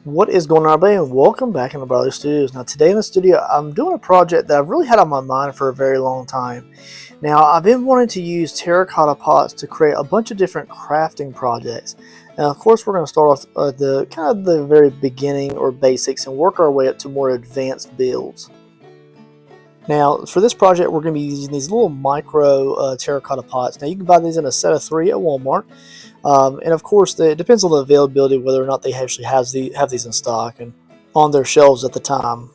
What is going on, everybody, and welcome back into Brother Studios. Now, today in the studio, I'm doing a project that I've really had on my mind for a very long time. Now, I've been wanting to use terracotta pots to create a bunch of different crafting projects. Now, of course, we're going to start off the kind of the very beginning or basics and work our way up to more advanced builds. Now, for this project, we're going to be using these little micro terracotta pots. Now, you can buy these in a set of 3 at Walmart. And of course, it depends on the availability, whether or not they actually have these in stock and on their shelves at the time.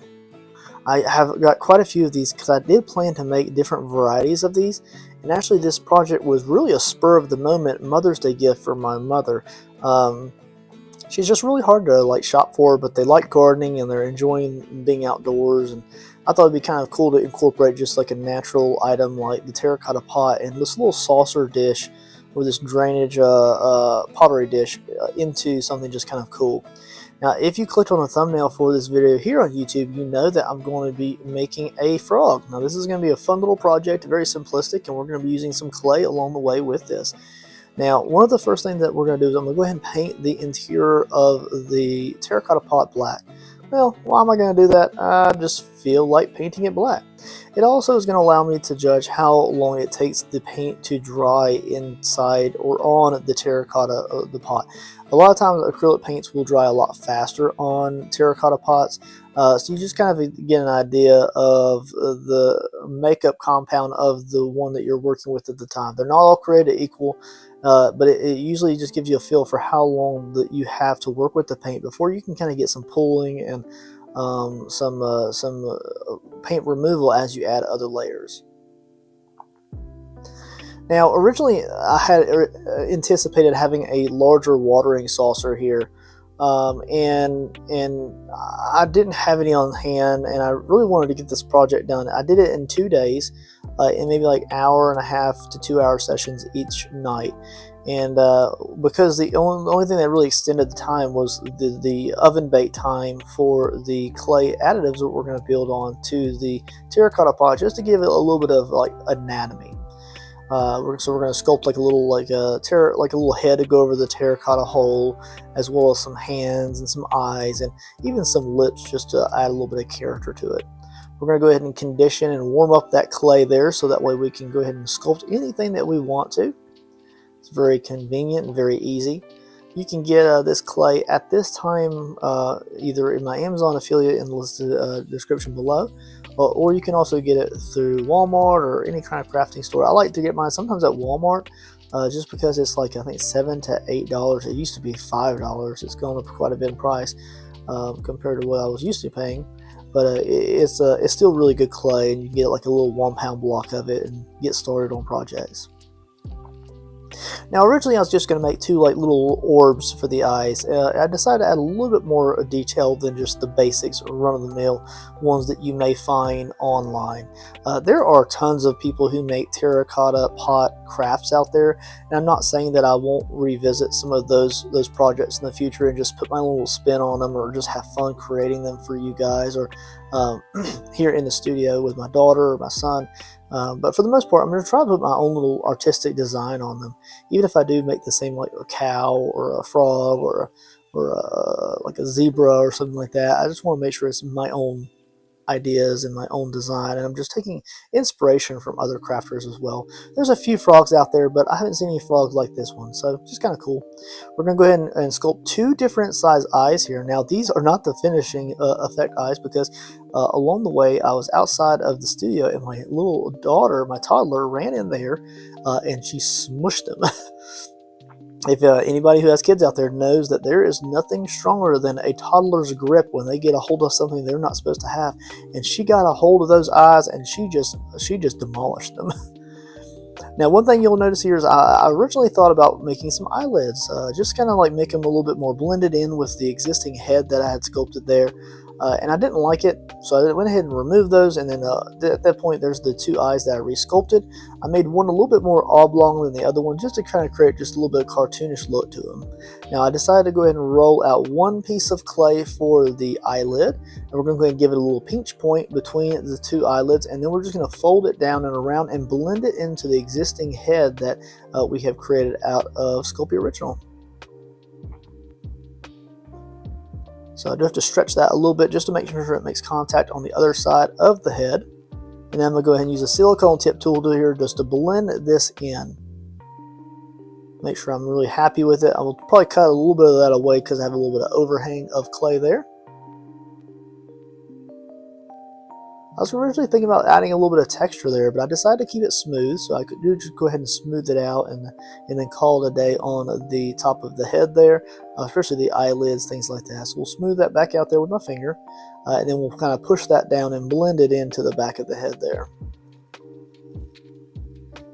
I have got quite a few of these because I did plan to make different varieties of these. And actually, this project was really a spur of the moment Mother's Day gift for my mother. She's just really hard to shop for, but they like gardening and they're enjoying being outdoors. And I thought it'd be kind of cool to incorporate just like a natural item like the terracotta pot and this little saucer dish or this drainage pottery dish into something just kind of cool. Now, if you clicked on the thumbnail for this video here on YouTube, you know that I'm going to be making a frog. Now, this is going to be a fun little project, very simplistic, and we're going to be using some clay along the way with this. Now, one of the first things that we're going to do is I'm going to go ahead and paint the interior of the terracotta pot black. Well, why am I going to do that? I just feel like painting it black. It also is going to allow me to judge how long it takes the paint to dry inside or on the terracotta of the pot. A lot of times acrylic paints will dry a lot faster on terracotta pots, so you just kind of get an idea of the makeup compound of the one that you're working with at the time. They're not all created equal, but it usually just gives you a feel for how long that you have to work with the paint before you can kind of get some pooling and some paint removal as you add other layers. Now, originally I had anticipated having a larger watering saucer here, and I didn't have any on hand, and I really wanted to get this project done. I did it in 2 days, in maybe like hour and a half to 2 hour sessions each night. And because the only thing that really extended the time was the oven bake time for the clay additives that we're going to build on to the terracotta pot, just to give it a little bit of like anatomy. So we're going to sculpt like a little head to go over the terracotta hole, as well as some hands and some eyes and even some lips, just to add a little bit of character to it. We're going to go ahead and condition and warm up that clay there, so that way we can go ahead and sculpt anything that we want to. It's very convenient and very easy. You can get this clay at this time either in my Amazon affiliate in the listed description below, or you can also get it through Walmart or any kind of crafting store. I like to get mine sometimes at Walmart, just because it's like, I think, $7 to $8. It used to be $5. It's gone up quite a bit in price compared to what I was used to paying. But it's still really good clay, and you can get like a little 1 pound block of it and get started on projects. Now, originally I was just going to make 2 little orbs for the eyes. I decided to add a little bit more detail than just the basics or run-of-the-mill ones that you may find online. There are tons of people who make terracotta pot crafts out there, and I'm not saying that I won't revisit some of those projects in the future and just put my little spin on them, or just have fun creating them for you guys, or here in the studio with my daughter or my son. But for the most part, I'm going to try to put my own little artistic design on them, even if I do make the same, like a cow or a frog or like a zebra or something like that. I just want to make sure it's my own ideas and my own design, and I'm just taking inspiration from other crafters as well. There's a few frogs out there, but I haven't seen any frogs like this one, so just kind of cool. We're going to go ahead and sculpt 2 different size eyes here. Now, these are not the finishing effect eyes, because along the way I was outside of the studio and my little daughter, my toddler, ran in there and she smushed them. If anybody who has kids out there knows that there is nothing stronger than a toddler's grip when they get a hold of something they're not supposed to have, and she got a hold of those eyes and she just demolished them. Now, one thing you'll notice here is I originally thought about making some eyelids, just kind of like make them a little bit more blended in with the existing head that I had sculpted there. And I didn't like it, so I went ahead and removed those, and then at that point there's the 2 eyes that I resculpted. I made one a little bit more oblong than the other one, just to kind of create just a little bit of cartoonish look to them. Now, I decided to go ahead and roll out 1 piece of clay for the eyelid, and we're going to go ahead and give it a little pinch point between the 2 eyelids, and then we're just going to fold it down and around and blend it into the existing head that we have created out of Sculpt Original. So I do have to stretch that a little bit just to make sure it makes contact on the other side of the head. And then I'm going to go ahead and use a silicone tip tool here just to blend this in. Make sure I'm really happy with it. I will probably cut a little bit of that away because I have a little bit of overhang of clay there. I was originally thinking about adding a little bit of texture there, but I decided to keep it smooth, so I could just go ahead and smooth it out and then call it a day on the top of the head there, especially the eyelids, things like that. So we'll smooth that back out there with my finger, and then we'll kind of push that down and blend it into the back of the head there.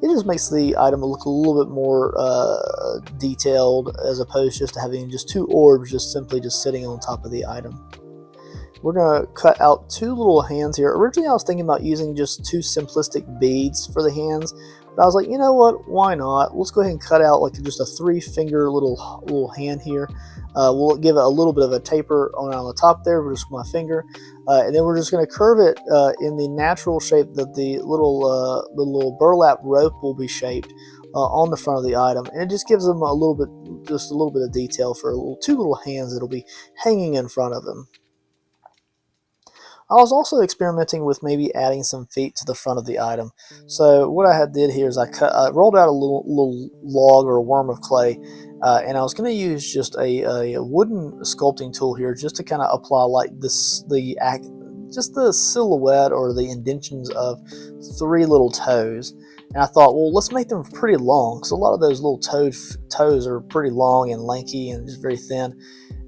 It just makes the item look a little bit more detailed as opposed just to having just two orbs just simply just sitting on top of the item. We're going to cut out two little hands here. Originally, I was thinking about using just two simplistic beads for the hands, but I was like, you know what, why not? Let's go ahead and cut out like just a 3-finger little hand here. We'll give it a little bit of a taper on the top there with just my finger, and then we're just going to curve it in the natural shape that the little burlap rope will be shaped on the front of the item, and it just gives them just a little bit of detail for two little hands that'll be hanging in front of them. I was also experimenting with maybe adding some feet to the front of the item. So what I did here is I rolled out a little log or a worm of clay, and I was going to use just a wooden sculpting tool here just to kind of apply like just the silhouette or the indentions of 3 little toes. And I thought, well, let's make them pretty long, because a lot of those little toes are pretty long and lanky and just very thin.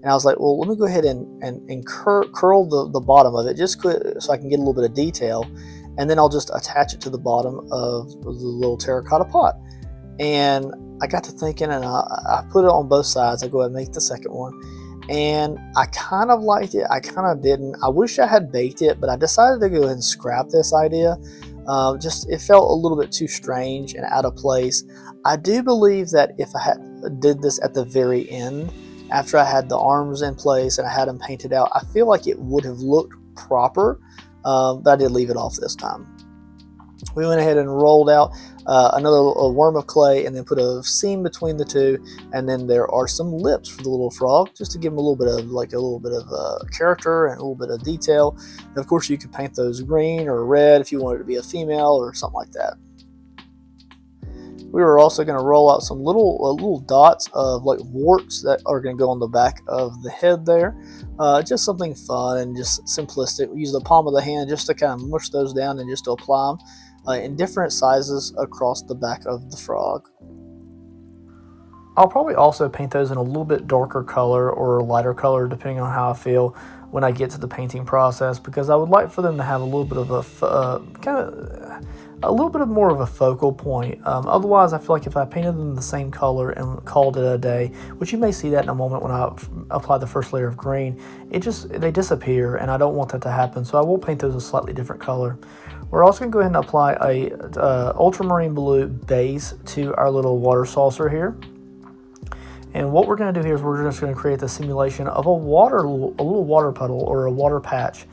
And I was like, well, let me go ahead and curl the bottom of it just so I can get a little bit of detail. And then I'll just attach it to the bottom of the little terracotta pot. And I got to thinking, and I put it on both sides. I go ahead and make the second one. And I kind of liked it. I kind of didn't. I wish I had baked it, but I decided to go ahead and scrap this idea. It felt a little bit too strange and out of place. I do believe that if I did this at the very end, after I had the arms in place and I had them painted out, I feel like it would have looked proper, but I did leave it off this time. We went ahead and rolled out another worm of clay and then put a seam between the two, and then there are some lips for the little frog just to give him a little bit of character and a little bit of detail. And of course, you could paint those green or red if you wanted to be a female or something like that. We were also going to roll out some little dots of like warts that are going to go on the back of the head there. Just something fun and just simplistic. We use the palm of the hand just to kind of mush those down and just to apply them in different sizes across the back of the frog. I'll probably also paint those in a little bit darker color or lighter color depending on how I feel when I get to the painting process, because I would like for them to have a little bit of more of a focal point. Otherwise, I feel like if I painted them the same color and called it a day, which you may see that in a moment when I apply the first layer of green, they disappear, and I don't want that to happen. So I will paint those a slightly different color. We're also going to go ahead and apply a ultramarine blue base to our little water saucer here. And what we're going to do here is we're just going to create the simulation of a little water puddle or a water patch.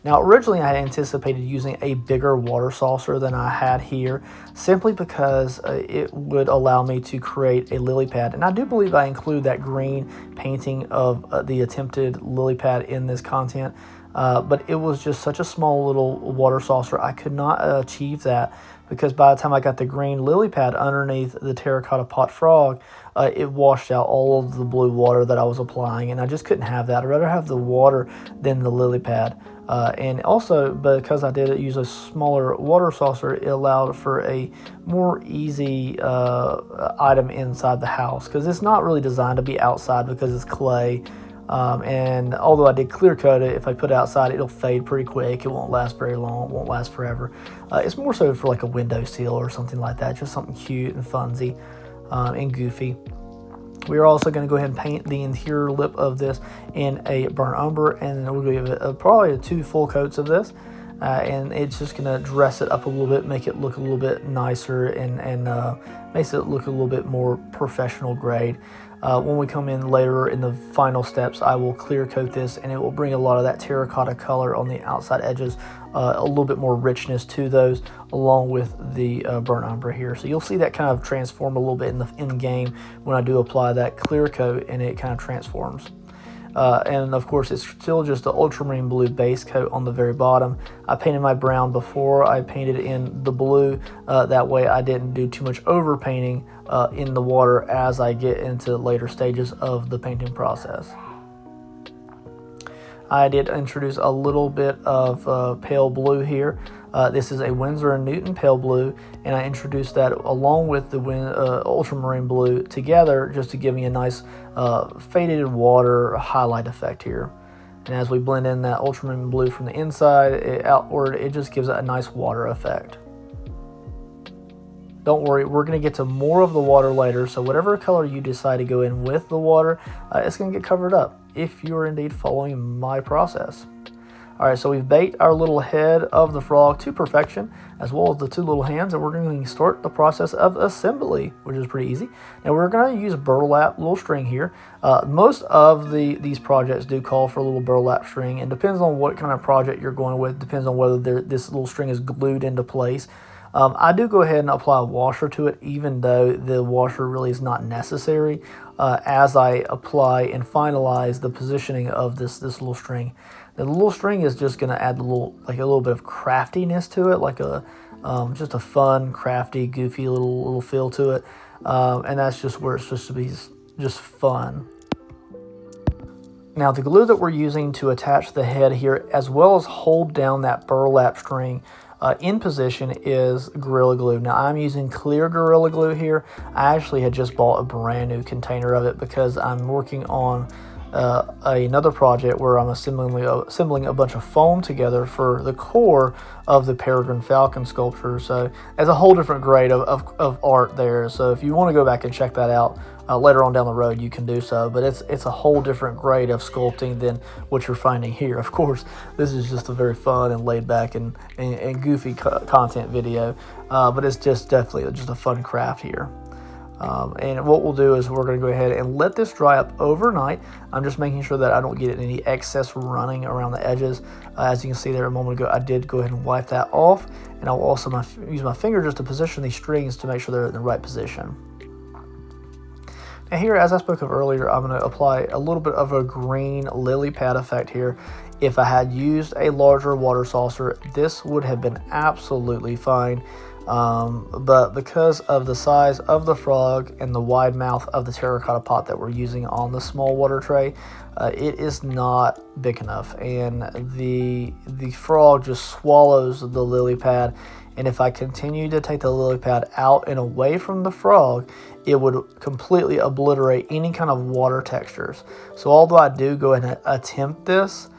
Now, originally I had anticipated using a bigger water saucer than I had here, simply because it would allow me to create a lily pad. And I do believe I include that green painting of the attempted lily pad in this content, but it was just such a small little water saucer, I could not achieve that, because by the time I got the green lily pad underneath the terracotta pot frog, it washed out all of the blue water that I was applying, and I just couldn't have that. I'd rather have the water than the lily pad. And also, because I did use a smaller water saucer, it allowed for a more easy item inside the house, because it's not really designed to be outside because it's clay. And although I did clear coat it, if I put it outside, it'll fade pretty quick. It won't last very long. It won't last forever. It's more so for like a windowsill or something like that, just something cute and funsy and goofy. We are also going to go ahead and paint the interior lip of this in a burnt umber, and we'll give it probably 2 full coats of this. And it's just going to dress it up a little bit, make it look a little bit nicer, and makes it look a little bit more professional grade. When we come in later in the final steps, I will clear coat this, and it will bring a lot of that terracotta color on the outside edges, a little bit more richness to those, along with the burnt umber here. So you'll see that kind of transform a little bit in game when I do apply that clear coat, and it kind of transforms. and of course it's still just an ultramarine blue base coat on the very bottom. I painted my brown before I painted in the blue, that way I didn't do too much over painting in the water as I get into later stages of the painting process. I did introduce a little bit of pale blue here. This is a Winsor & Newton pale blue, and I introduced that along with the ultramarine blue together just to give me a nice faded water highlight effect here. And as we blend in that ultramarine blue from the inside outward, it just gives it a nice water effect. Don't worry, we're going to get to more of the water later, so whatever color you decide to go in with the water, it's going to get covered up if you're indeed following my process. Alright, so we've baked our little head of the frog to perfection, as well as the two little hands, and we're going to start the process of assembly, which is pretty easy. Now we're going to use burlap little string here. Most of these projects do call for a little burlap string, and depends on what kind of project you're going with, depends on whether this little string is glued into place. I do go ahead and apply a washer to it, even though the washer really is not necessary, as I apply and finalize the positioning of this little string. Now, the little string is just going to add a little bit of craftiness to it, like just a fun, crafty, goofy little feel to it, and that's just where it's supposed to be, just fun. Now, the glue that we're using to attach the head here, as well as hold down that burlap string in position, is Gorilla Glue. Now, I'm using clear Gorilla Glue here. I actually had just bought a brand new container of it because I'm working on another project where I'm assembling a bunch of foam together for the core of the Peregrine Falcon sculpture. So it's a whole different grade of art there. So if you want to go back and check that out later on down the road, you can do so. But it's a whole different grade of sculpting than what you're finding here. Of course, this is just a very fun and laid back and goofy content video, but it's just definitely just a fun craft here. And what we'll do is we're going to go ahead and let this dry up overnight. I'm just making sure that I don't get any excess running around the edges. As you can see there a moment ago, I did go ahead and wipe that off, and I'll also use my finger just to position these strings to make sure they're in the right position. Now here, as I spoke of earlier, I'm going to apply a little bit of a green lily pad effect here. If I had used a larger water saucer, this would have been absolutely fine. But because of the size of the frog and the wide mouth of the terracotta pot that we're using on the small water tray, it is not big enough, and the frog just swallows the lily pad. And if I continue to take the lily pad out and away from the frog, it would completely obliterate any kind of water textures. So although I do go ahead and attempt this,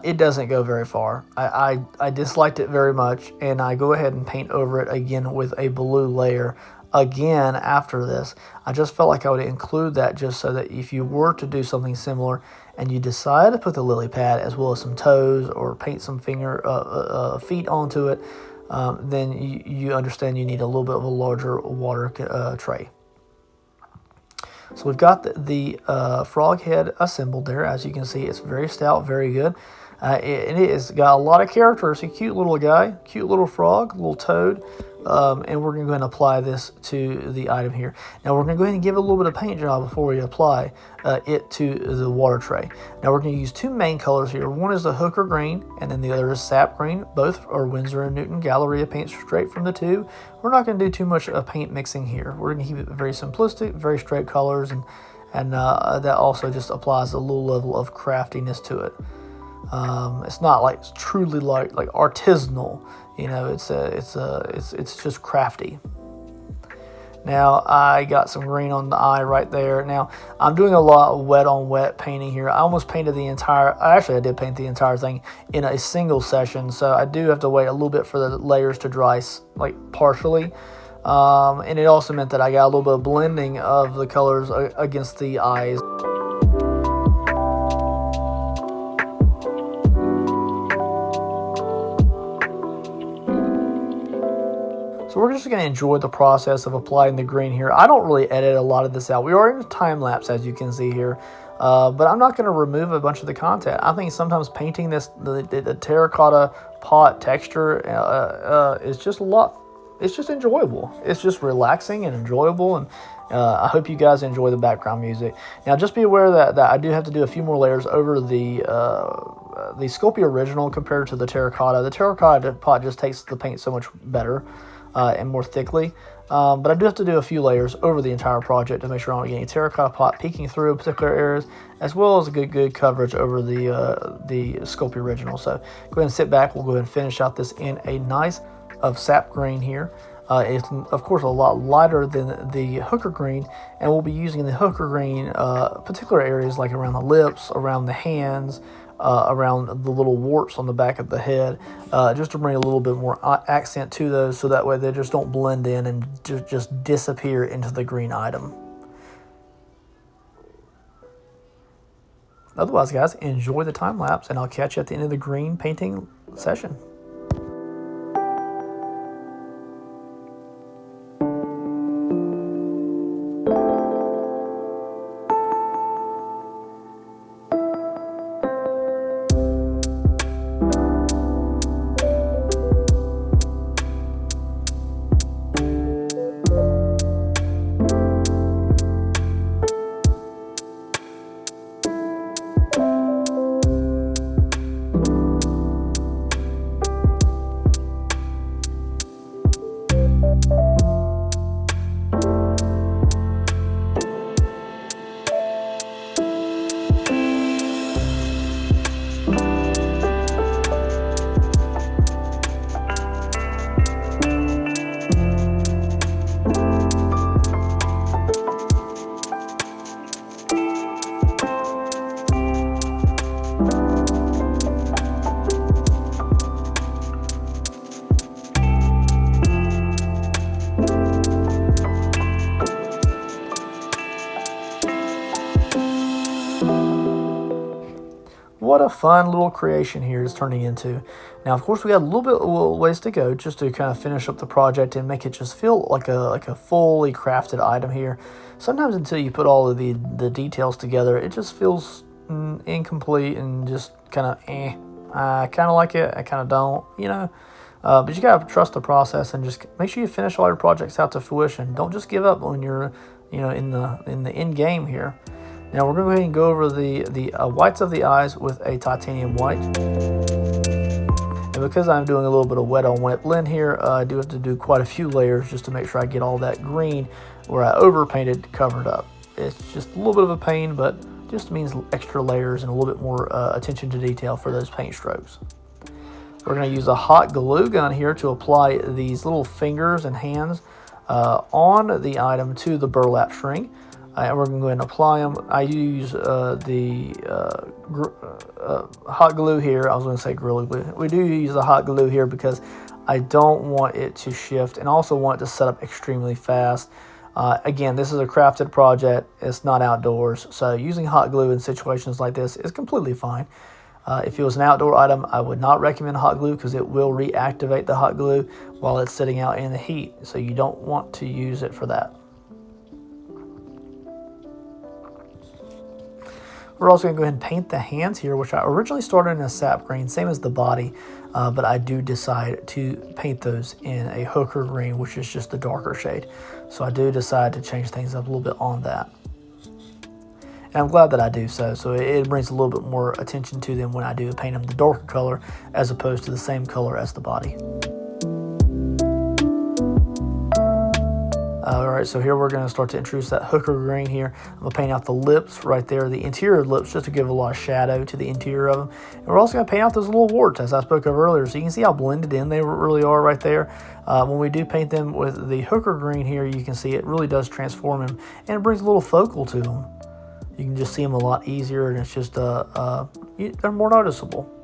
it doesn't go very far. I disliked it very much, and I go ahead and paint over it again with a blue layer again after this. I just felt like I would include that just so that if you were to do something similar and you decide to put the lily pad as well as some toes or paint some feet onto it, then you understand you need a little bit of a larger water tray. So we've got the frog head assembled there. As you can see, it's very stout, very good. It has got a lot of character. It's a cute little guy, cute little frog, little toad. And we're going to go ahead and apply this to the item here. Now we're going to go ahead and give it a little bit of paint job before we apply it to the water tray. Now we're going to use two main colors here. One is the hooker green, and then the other is sap green. Both are Winsor & Newton Galleria paints straight from the tube. We're not going to do too much paint mixing here. We're going to keep it very simplistic, very straight colors, and that also just applies a little level of craftiness to it. It's not like truly like artisanal. You know, it's just crafty. Now I got some green on the eye right there. Now I'm doing a lot of wet on wet painting here. I almost painted the entire, actually I did paint the entire thing in a single session, so I do have to wait a little bit for the layers to dry like partially. And it also meant that I got a little bit of blending of the colors against the eyes. So we're just going to enjoy the process of applying the green here. I don't really edit a lot of this out. We are in a time lapse, as you can see here, but I'm not going to remove a bunch of the content. I think sometimes painting the terracotta pot texture is just a lot. It's just enjoyable. It's just relaxing and enjoyable, I hope you guys enjoy the background music. Now, just be aware that I do have to do a few more layers over the Sculpt original compared to the Terracotta. The Terracotta pot just takes the paint so much better and more thickly. But I do have to do a few layers over the entire project to make sure I don't get any terracotta pot peeking through particular areas, as well as a good coverage over the Sculpt original. So go ahead and sit back. We'll go ahead and finish out this in a nice of sap green here. It's of course a lot lighter than the hooker green, and we'll be using the hooker green particular areas like around the lips, around the hands, around the little warts on the back of the head, just to bring a little bit more accent to those, so that way they just don't blend in and just disappear into the green item. Otherwise, guys, enjoy the time lapse, and I'll catch you at the end of the green painting session. What a fun little creation here is turning into. Now, of course, we got a little ways to go just to kind of finish up the project and make it just feel like a fully crafted item here. Sometimes until you put all of the details together, it just feels incomplete and just kind of I kind of like it, I kind of don't, you know. But you gotta trust the process and just make sure you finish all your projects out to fruition. Don't just give up when you're, you know, in the end game here. Now we're going to go ahead and go over the whites of the eyes with a titanium white. And because I'm doing a little bit of wet on wet blend here, I do have to do quite a few layers just to make sure I get all that green where I overpainted covered up. It's just a little bit of a pain, but just means extra layers and a little bit more attention to detail for those paint strokes. We're going to use a hot glue gun here to apply these little fingers and hands on the item to the burlap string. And we're going to go ahead and apply them. I use the hot glue here. I was going to say Gorilla Glue. We do use the hot glue here because I don't want it to shift and also want it to set up extremely fast. Again, this is a crafted project. It's not outdoors. So using hot glue in situations like this is completely fine. If it was an outdoor item, I would not recommend hot glue because it will reactivate the hot glue while it's sitting out in the heat. So you don't want to use it for that. We're also going to go ahead and paint the hands here, which I originally started in a sap green, same as the body, but I do decide to paint those in a hooker green, which is just the darker shade. So I do decide to change things up a little bit on that. And I'm glad that I do so. So it brings a little bit more attention to them when I do paint them the darker color as opposed to the same color as the body. Alright, so here we're going to start to introduce that hooker green here. I'm going to paint out the lips right there, the interior lips, just to give a lot of shadow to the interior of them. And we're also going to paint out those little warts, as I spoke of earlier. So you can see how blended in they really are right there. When we do paint them with the hooker green here, you can see it really does transform them, and it brings a little focal to them. You can just see them a lot easier, and it's just, they're more noticeable.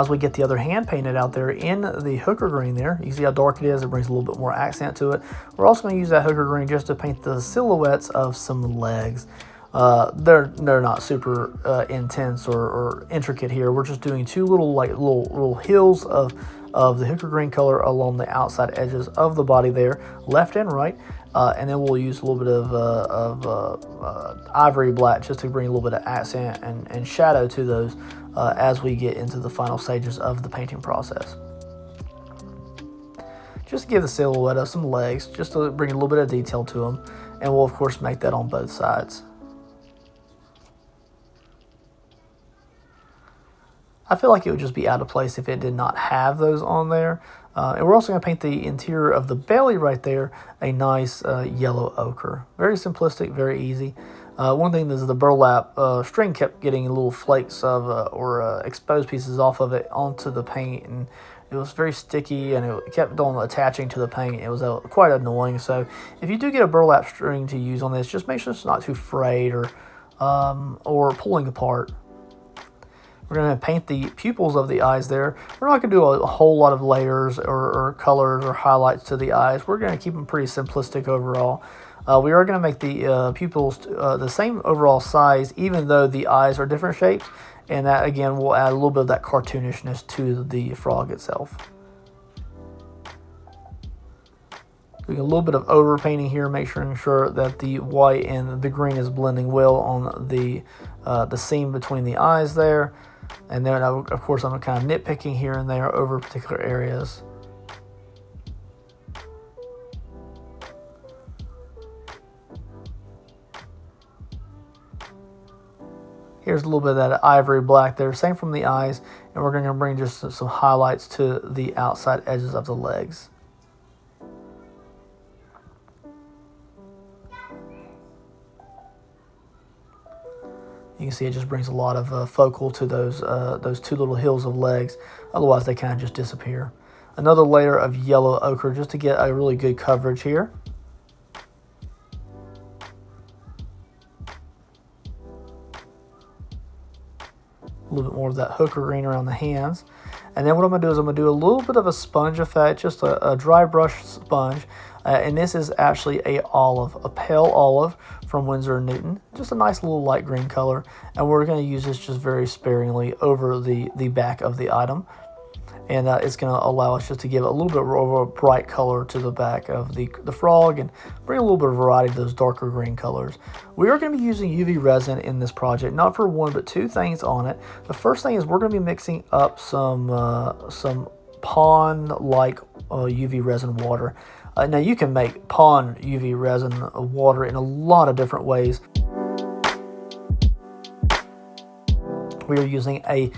Now as we get the other hand painted out there in the hooker green there, you can see how dark it is. It brings a little bit more accent to it. We're also going to use that hooker green just to paint the silhouettes of some legs. They're not super intense or intricate here. We're just doing two little hills of the hooker green color along the outside edges of the body there, left and right. And then we'll use a little bit of ivory black just to bring a little bit of accent and shadow to those as we get into the final stages of the painting process. Just to give the silhouette of some legs, just to bring a little bit of detail to them, and we'll of course make that on both sides. I feel like it would just be out of place if it did not have those on there. And we're also going to paint the interior of the belly right there a nice yellow ochre. Very simplistic, very easy. One thing is the burlap string kept getting little flakes of or exposed pieces off of it onto the paint, and it was very sticky and it kept on attaching to the paint. It was quite annoying. So if you do get a burlap string to use on this, just make sure it's not too frayed or pulling apart. We're going to paint the pupils of the eyes there. We're not going to do a whole lot of layers or colors or highlights to the eyes. We're going to keep them pretty simplistic overall. We are going to make the pupils the same overall size, even though the eyes are different shapes. And that, again, will add a little bit of that cartoonishness to the frog itself. Doing a little bit of overpainting here, making sure that the white and the green is blending well on the seam between the eyes there. And then, of course, I'm kind of nitpicking here and there over particular areas. Here's a little bit of that ivory black there, same from the eyes. And we're going to bring just some highlights to the outside edges of the legs. You can see it just brings a lot of focal to those two little hills of legs. Otherwise, they kind of just disappear. Another layer of yellow ochre just to get a really good coverage here. A little bit more of that hooker green around the hands. And then what I'm going to do is I'm going to do a little bit of a sponge effect, just a dry brush sponge. And this is actually a pale olive from Winsor & Newton. Just a nice little light green color. And we're going to use this just very sparingly over the back of the item. And it's going to allow us just to give a little bit of a bright color to the back of the frog and bring a little bit of variety to those darker green colors. We are going to be using UV resin in this project, not for one, but two things on it. The first thing is we're going to be mixing up some pond-like UV resin water. Now you can make pond UV resin water in a lot of different ways. We are using a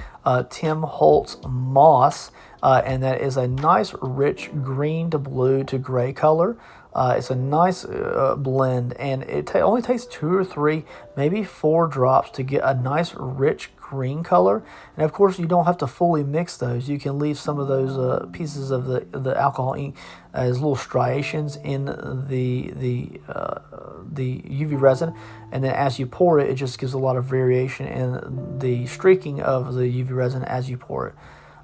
Tim Holtz moss, and that is a nice rich green to blue to gray color. It's a nice blend, and it only takes 2 or 3, maybe 4 drops to get a nice rich green color. And of course, you don't have to fully mix those. You can leave some of those pieces of the alcohol ink as little striations in the UV resin, and then as you pour it, it just gives a lot of variation in the streaking of the UV resin as you pour it.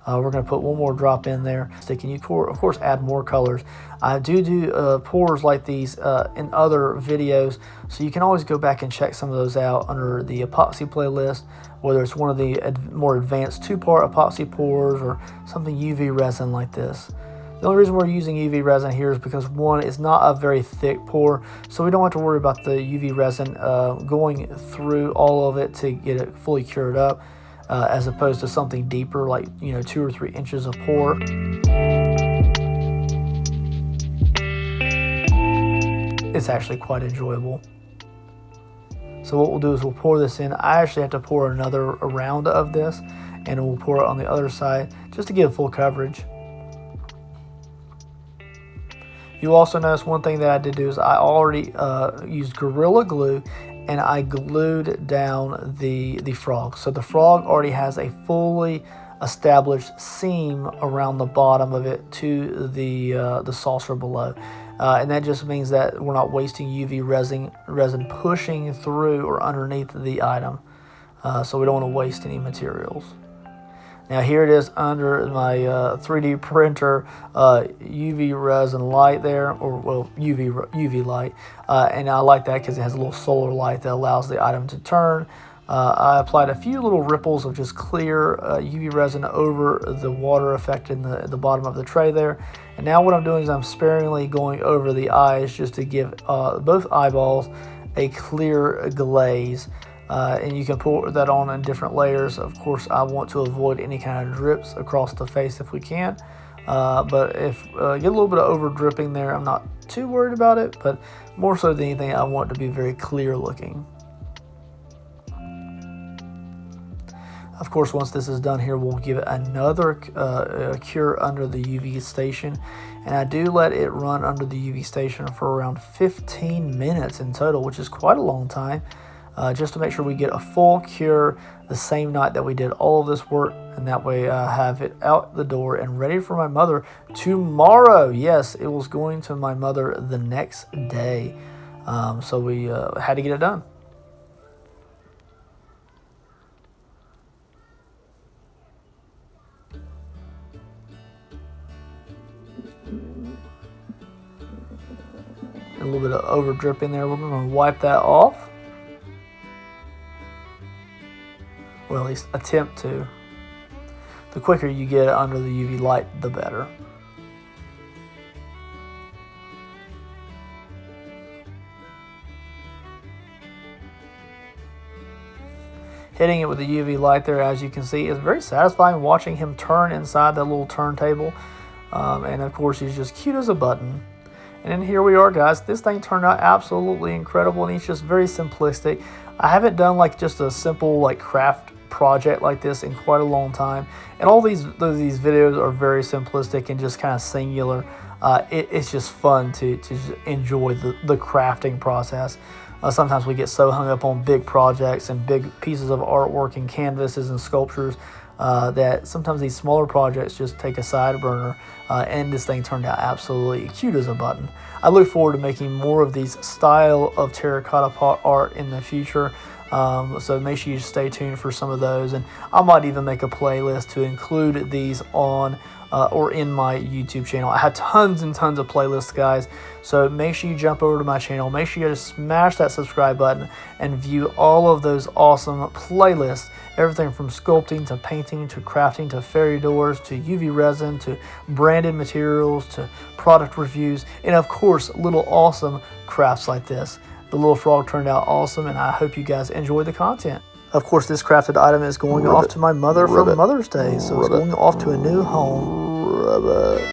We're going to put one more drop in there. And you, of course, add more colors. I do pours like these in other videos, so you can always go back and check some of those out under the epoxy playlist, whether it's one of the more advanced 2-part epoxy pours or something UV resin like this. The only reason we're using UV resin here is because, one, it's not a very thick pour, so we don't have to worry about the UV resin going through all of it to get it fully cured up. As opposed to something deeper like 2 or 3 inches of pour. It's actually quite enjoyable. So what we'll do is we'll pour this in. I actually have to pour another round of this, and we'll pour it on the other side just to get full coverage. You'll also notice one thing that I did do is I already used Gorilla Glue, and I glued down the frog. So the frog already has a fully established seam around the bottom of it to the saucer below. And that just means that we're not wasting UV resin pushing through or underneath the item. So we don't want to waste any materials. Now here it is under my 3D printer UV resin light there, or well, UV light, and I like that because it has a little solar light that allows the item to turn. I applied a few little ripples of just clear UV resin over the water effect in the bottom of the tray there. And now what I'm doing is I'm sparingly going over the eyes just to give both eyeballs a clear glaze. And you can pour that on in different layers. Of course, I want to avoid any kind of drips across the face if we can. But if get a little bit of over dripping there, I'm not too worried about it. But more so than anything, I want it to be very clear looking. Of course, once this is done here, we'll give it another cure under the UV station. And I do let it run under the UV station for around 15 minutes in total, which is quite a long time. Just to make sure we get a full cure the same night that we did all of this work, and that way I have it out the door and ready for my mother tomorrow. Yes, it was going to my mother the next day, so we had to get it done. A little bit of over dripping there. We're going to wipe that off. Well, at least attempt to. The quicker you get it under the UV light, the better. Hitting it with the UV light there, as you can see, is very satisfying watching him turn inside that little turntable. And of course, he's just cute as a button. And then here we are, guys. This thing turned out absolutely incredible, and it's just very simplistic. I haven't done like just a simple like craft project like this in quite a long time, and all these videos are very simplistic and just kind of singular. It's just fun to just enjoy the crafting process. Sometimes we get so hung up on big projects and big pieces of artwork and canvases and sculptures that sometimes these smaller projects just take a side burner, and this thing turned out absolutely cute as a button. I look forward to making more of these style of terracotta pot art in the future, so make sure you stay tuned for some of those, and I might even make a playlist to include these on or in my YouTube channel. I have tons and tons of playlists, guys, so make sure you jump over to my channel. Make sure you just smash that subscribe button and view all of those awesome playlists. Everything from sculpting to painting to crafting to fairy doors to UV resin to branded materials to product reviews, and of course little awesome crafts like this. The little frog turned out awesome, and I hope you guys enjoy the content. Of course, this crafted item is going off to my mother for Mother's Day, so it's going off to a new home.